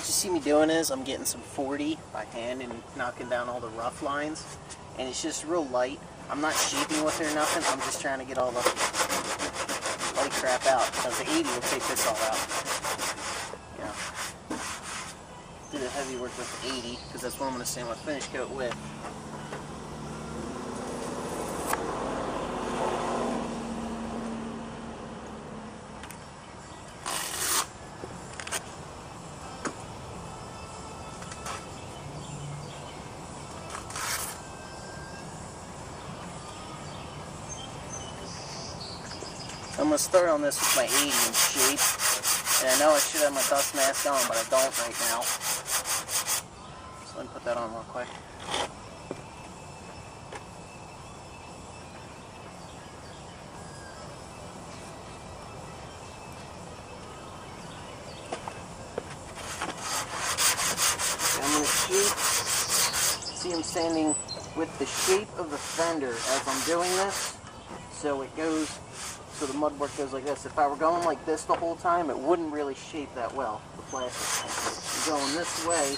you see me doing is I'm getting some 40 by hand and knocking down all the rough lines, and it's just real light. I'm not shaping with it or nothing. I'm just trying to get all the light crap out, because the 80 will take this all out. Yeah. Do the heavy work with the 80 because that's what I'm going to sand my finish coat with. I'm going to start on this with my 80 in shape, and I know I should have my dust mask on, but I don't right now. So let me put that on real quick. Okay, I'm going to shape. See, I'm sanding with the shape of the fender as I'm doing this, so it goes. So the mud work goes like this. If I were going like this the whole time, it wouldn't really shape that well, the plastic. I'm going this way,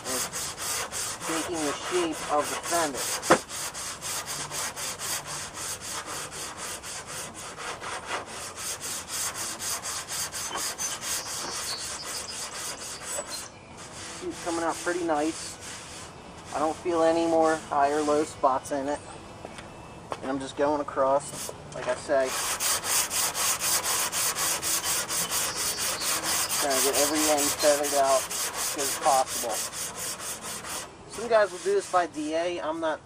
and it's making the shape of the fender. It's coming out pretty nice. I don't feel any more high or low spots in it. And I'm just going across, like I say, trying to get every end feathered out as good as possible. Some guys will do this by DA. I'm not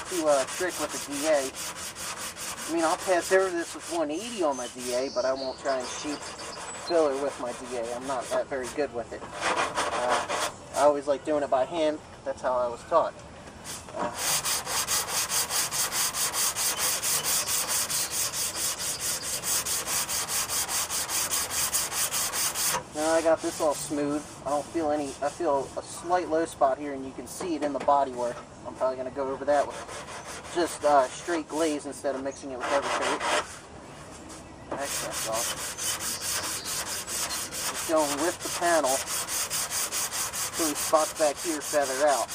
too strict with the DA. I mean, I'll pass over this with 180 on my DA, but I won't try and sheet filler with my DA. I'm not that very good with it. I always like doing it by hand. That's how I was taught. Now I got this all smooth. I don't feel any, I feel a slight low spot here, and you can see it in the bodywork. I'm probably going to go over that with just straight glaze instead of mixing it with evercoat. That's off. Just going with the panel so these spots back here feather out.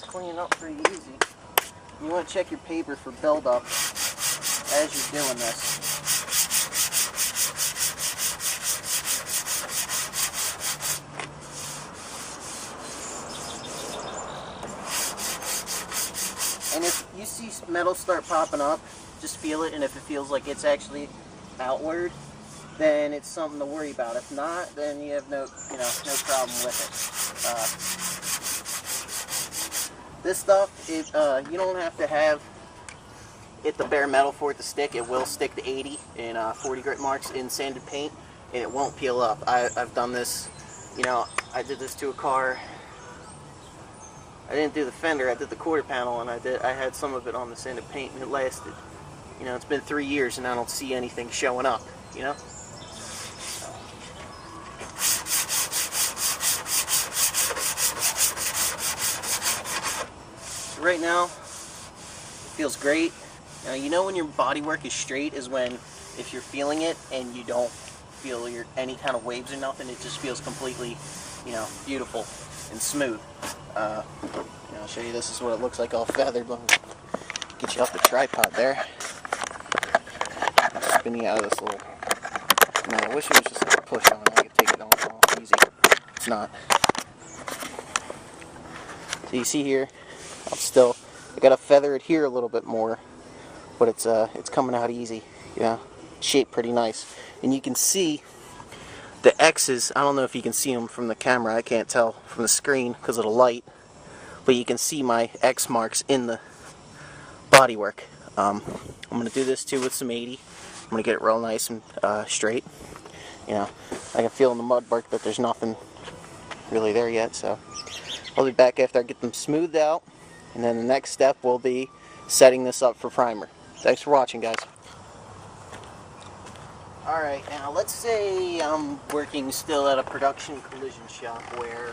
Cleaning up pretty easy. You want to check your paper for buildup as you're doing this. And if you see metal start popping up, just feel it, and if it feels like it's actually outward, then it's something to worry about. If not, then you have no problem with it. This stuff, you don't have to have it the bare metal for it to stick. It will stick to 80 and 40 grit marks in sanded paint, and it won't peel up. I've done this, I did this to a car. I didn't do the fender, I did the quarter panel, and I had some of it on the sanded paint, and it lasted. It's been 3 years, and I don't see anything showing up, Right now, it feels great. When your bodywork is straight is when, if you're feeling it and you don't feel any kind of waves or nothing, it just feels completely, beautiful and smooth. I'll show you, this is what it looks like all feathered. Let me get you off the tripod there. I'm spinning you out of this little, I wish it was just like a push on. I could take it off easy. It's not. So you see here, I gotta feather it here a little bit more, but it's coming out easy. Shaped pretty nice, and you can see the X's. I don't know if you can see them from the camera. I can't tell from the screen because of the light, but you can see my X marks in the bodywork. I'm gonna do this too with some 80. I'm gonna get it real nice and straight. I can feel in the mud bark that there's nothing really there yet, so I'll be back after I get them smoothed out. And then the next step will be setting this up for primer. Thanks for watching, guys. Alright, now let's say I'm working still at a production collision shop where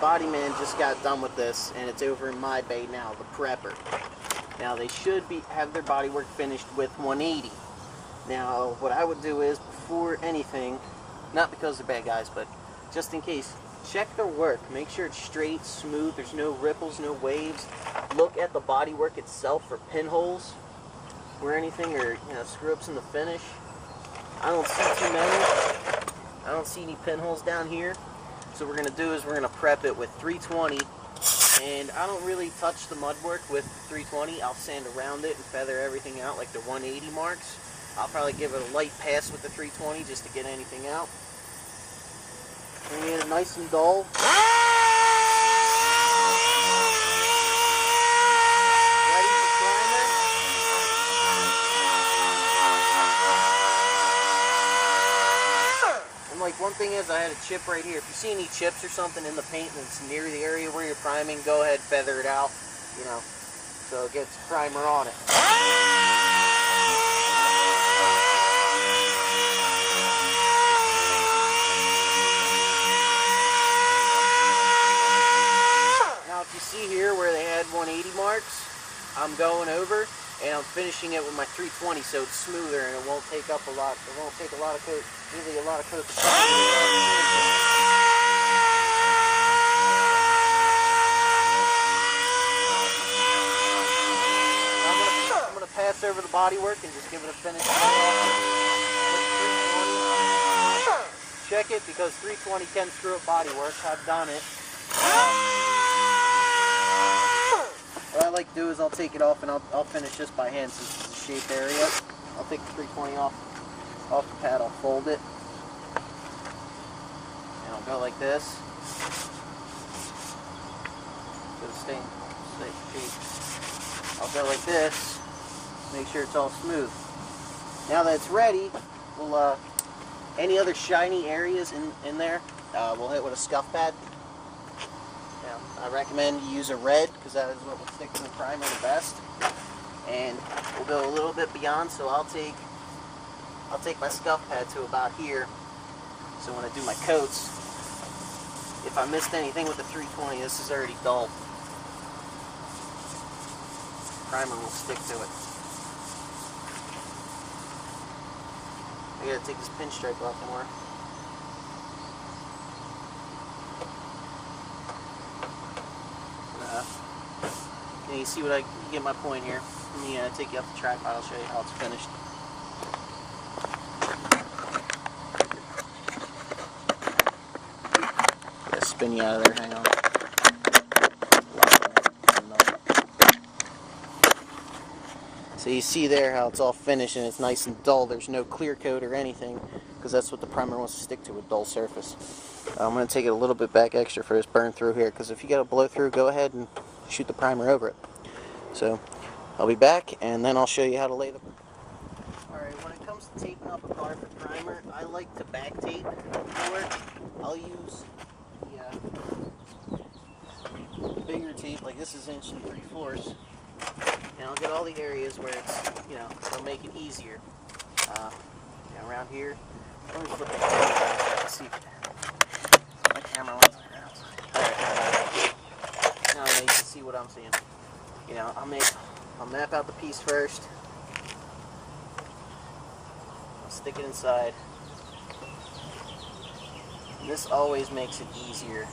body man just got done with this, and it's over in my bay now, the prepper. Now they should have their body work finished with 180. Now what I would do is, before anything, not because they're bad guys, but just in case, check their work. Make sure it's straight, smooth, there's no ripples, no waves. Look at the body work itself for pinholes or anything, or screw-ups in the finish. I don't see too many. I don't see any pinholes down here. So what we're going to do is we're going to prep it with 320. And I don't really touch the mud work with 320. I'll sand around it and feather everything out like the 180 marks. I'll probably give it a light pass with the 320 just to get anything out. Bring it nice and dull. Ready for primer. And like one thing is, I had a chip right here. If you see any chips or something in the paint and it's near the area where you're priming, go ahead, feather it out, so it gets primer on it. Now if you see here where they had 180 marks, I'm going over and I'm finishing it with my 320 so it's smoother and it won't take up a lot. It won't take a lot of coat, really a lot of coat. I'm gonna pass over the body work and just give it a finish. Check it, because 320 can screw up body work. I've done it. What I like to do is I'll take it off and I'll finish this by hand since it's a shaped area. I'll take the 320 off the pad, I'll fold it, and I'll go like this. I'll go like this, make sure it's all smooth. Now that it's ready, we'll any other shiny areas in there, we'll hit with a scuff pad. I recommend you use a red because that is what will stick to the primer the best. And we'll go a little bit beyond, so I'll take my scuff pad to about here. So when I do my coats, if I missed anything with the 320, this is already dull. Primer will stick to it. I gotta take this pinstripe off more. You see what you get my point here. Let me take you off the tripod, I'll show you how it's finished. Gotta spin you out of there, hang on. So you see there how it's all finished and it's nice and dull. There's no clear coat or anything because that's what the primer wants to stick to, a dull surface. I'm going to take it a little bit back extra for this burn through here, because if you got a blow through, go ahead and shoot the primer over it. So I'll be back and then I'll show you how to lay the... Alright, when it comes to taping up a car for primer, I like to back tape for it. I'll use the bigger tape, like this is 1 3/4, and I'll get all the areas where it's, it'll make it easier. Around here, let me flip the camera. Let's see if my camera lens is around. Alright, now you can see what I'm seeing. I'll map out the piece first. I'll stick it inside. And this always makes it easier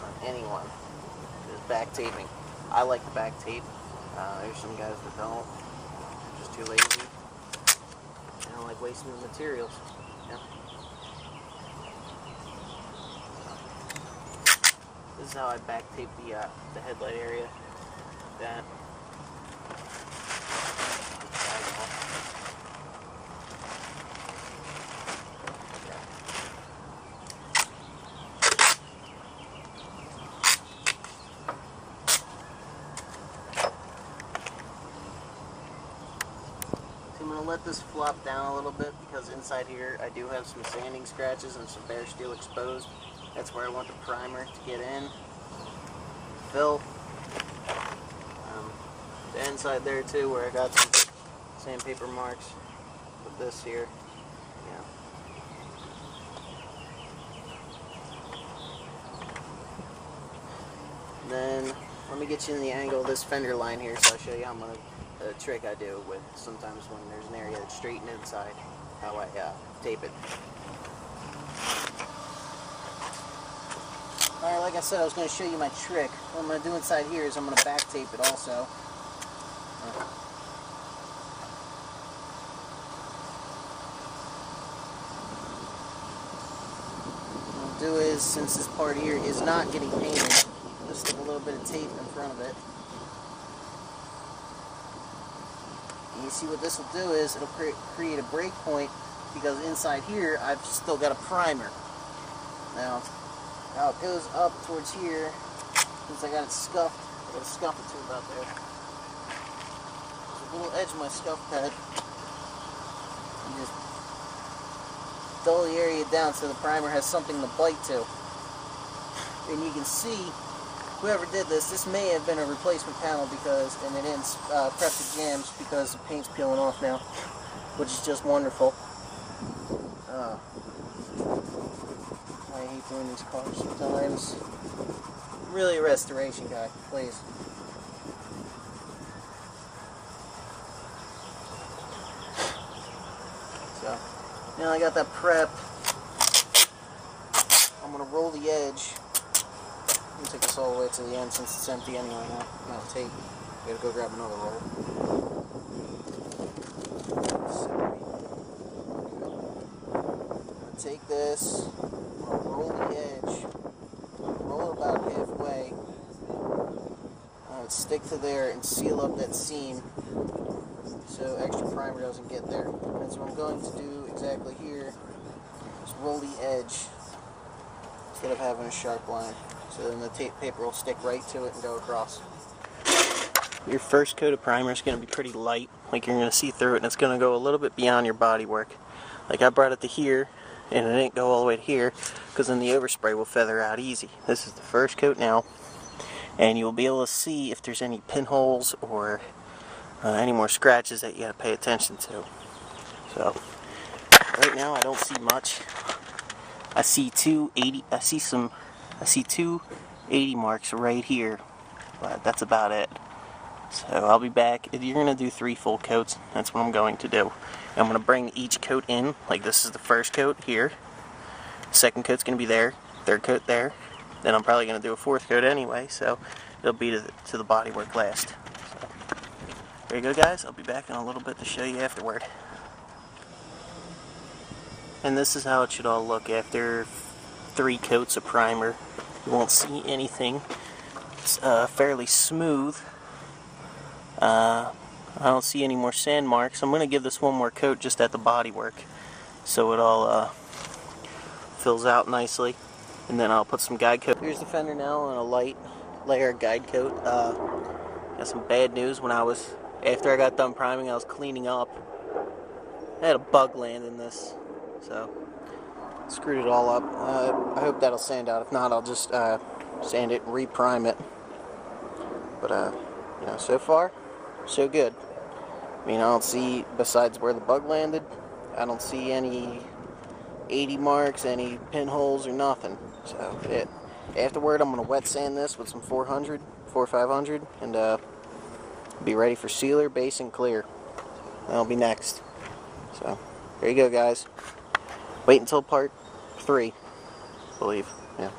on anyone. Is back taping. I like the back tape. There's some guys that don't. They're just too lazy. They don't like wasting the materials. This is how I back tape the headlight area. That. I'm going to let this flop down a little bit because inside here I do have some sanding scratches and some bare steel exposed. That's where I want the primer to get in. Fill. The inside there too, where I got some sandpaper marks with this here. then let me get you in the angle of this fender line here, so I'll show you how much a trick I do with sometimes when there's an area that's straight and inside, how I tape it. Alright, like I said, I was going to show you my trick. What I'm going to do inside here is I'm going to back tape it also. What I'll do is, since this part here is not getting painted, just stick a little bit of tape in front of it. And you see what this will do is it'll create a break point, because inside here I've still got a primer. Now it goes up towards here, since I got it scuffed, I got to scuff it to about there. There's a little edge of my scuff pad. You just dull the area down so the primer has something to bite to. And you can see, whoever did this may have been a replacement panel because, and it didn't prep the jams because the paint's peeling off now, which is just wonderful. I hate doing these cars sometimes. Really a restoration guy, please. So, now I got that prepped. I'm going to roll the edge. I'm going to take this all the way to the end since it's empty anyway now. I'm out of tape. I gotta go grab another roll. Take this, I'll roll the edge, roll it about halfway, stick to there and seal up that seam so extra primer doesn't get there. And so what I'm going to do exactly here is roll the edge instead of having a sharp line, so then the tape paper will stick right to it and go across. Your first coat of primer is going to be pretty light, like you're going to see through it, and it's going to go a little bit beyond your bodywork. Like I brought it to here, and it didn't go all the way to here, because then the overspray will feather out easy. This is the first coat now, and you'll be able to see if there's any pinholes or any more scratches that you got to pay attention to. So right now I don't see much. I see two 80 marks right here, but that's about it. So I'll be back. If you're going to do 3 full coats, that's what I'm going to do. I'm going to bring each coat in, like this is the first coat here. Second coat's going to be there. Third coat there. Then I'm probably going to do a 4th coat anyway, so it'll be to the bodywork last. So, there you go guys, I'll be back in a little bit to show you afterward. And this is how it should all look after 3 coats of primer. You won't see anything. It's fairly smooth. I don't see any more sand marks. I'm going to give this one more coat just at the bodywork so it all fills out nicely, and then I'll put some guide coat. Here's the fender now on a light layer guide coat. Got some bad news. After I got done priming, I was cleaning up. I had a bug land in this, so screwed it all up. I hope that'll sand out. If not, I'll just sand it and reprime it. But you know, so far so good. I mean, I don't see, besides where the bug landed, I don't see any 80 marks, any pinholes or nothing. So afterward I'm going to wet sand this with some 400, 500, and be ready for sealer, base, and clear. That'll be next. So there you go guys. Wait until part 3, I believe. Yeah.